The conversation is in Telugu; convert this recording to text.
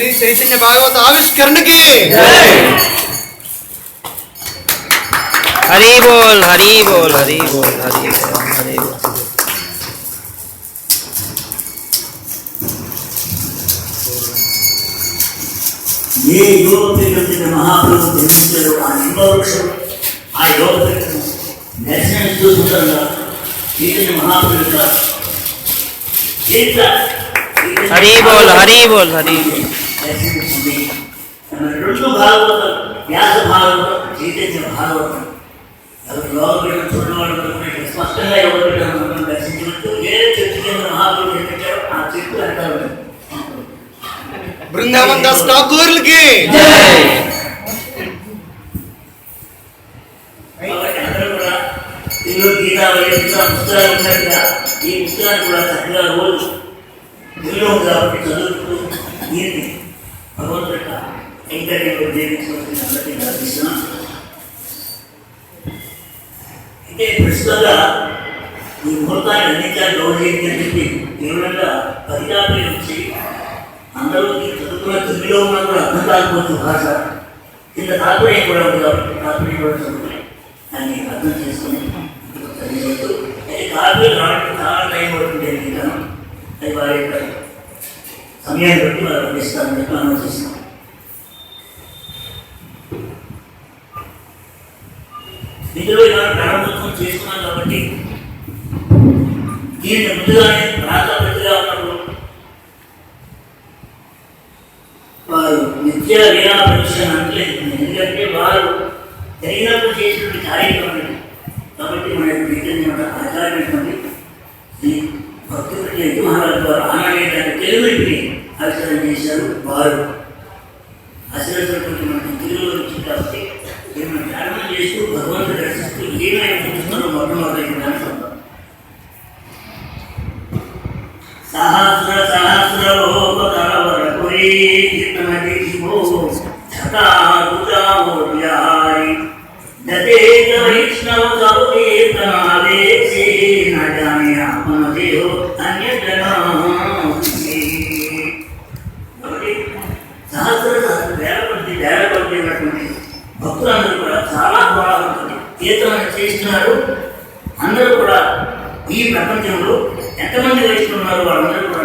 శ్రీ చైతన్య భాగవత ఆవిష్కరణకి हरी बोल हरी बोल हरी बोल हरी बोल हरी बोल। ये योग महाप्रभु जन्मिंచారు ఆ నింబవృక్షం ఆ యోగ దర్శనం చూస్తుండగా చైతన్య మహాప్రభు हरी बोल हरी बोल हरी बोल। రెండు భాగవతం వ్యాస భాగవతం చైతన్య భాగవతం యోగపీఠం చూడడం వాళ్ళు స్పష్టంగా యోగపీఠం దర్శించినట్టు ఏ చెట్టు కింద మహాప్రభు జన్మించారో ఆ చెట్టు అంటారు బృందావన్ దాస్ ఠాకూర్లకి అందరూ కూడా తెలుగు గీతా పుస్తకాలు ఉన్నట్టుగా ఈ పుస్తకాన్ని కూడా చక్కగా రోజు తెలుగులో ఉంది కాబట్టి చదువుతూ దీన్ని భగవంతుడి కైంకర్యంలో జీవించవలసిన అందరికీ ప్రార్థిస్తున్నాం. అయితే ప్రస్తుతంగా ఈ ముహూర్తాన్ని అందించాలి గౌరవించి అని చెప్పి తీవ్రంగా పరికాపలు వచ్చి అందరూ చదువుకున్న తెలుగులో ఉన్నా కూడా అర్థం కాకపోవచ్చు భాష కింద తాత్పర్యం కూడా ఉంది కాబట్టి తాత్పర్యం కూడా చదువుకుని దాన్ని అర్థం చేసుకుని చదివేస్తూ అయితే కాపీలు రావడానికి చాలా టైం పడుతుంది అనుకుంటాను. అది వారి యొక్క సమయాన్ని బట్టి వారు పంపిస్తారని చెప్పి ఆలోచిస్తున్నాం. ఇందులో ఇలా ప్రారంభోత్సవం చేస్తున్నాం కాబట్టి దీన్ని ముందుగానే ప్రాంతగా ఉన్నప్పుడు వారు నిత్య వీరా ప్రదర్శన అంటలేదు. ఎందుకంటే వారు జరిగినప్పుడు చేసినటువంటి కార్యక్రమం కాబట్టి మన చైతన్య ఆచార్యమైనటువంటి శ్రీ భక్తుడి ఎత్తు మహారాజు వారు ఆనాడే దాన్ని తెలుగుని ఆవిష్కరణ చేశారు. వారు ఆశీర్వదించినటువంటి మనకి తెలుగులో వచ్చింది కాబట్టి మేము ధ్యానం చేస్తూ భగవంతుడు దర్శిస్తూ ఏమైనా చూస్తున్నారో మొట్టమొదటి దాంట్లో సహస్ర సహస్రలోకరవరపురీ చిత్తమదిశివో ఛటాదుజామోర్యారి దదేక వైష్ణవ కౌకీర్తనావేశే న జానే ఆత్మదేహో అన్యజనామి. కాబట్టి వేల కొద్ది ఉన్నటువంటి భక్తులందరూ కూడా చాలా గౌరవంతో కీర్తన చేస్తున్నారు. అందరూ కూడా ఈ ప్రపంచంలో ఎంతమంది వైష్ణవులు ఉన్నారో వాళ్ళందరూ కూడా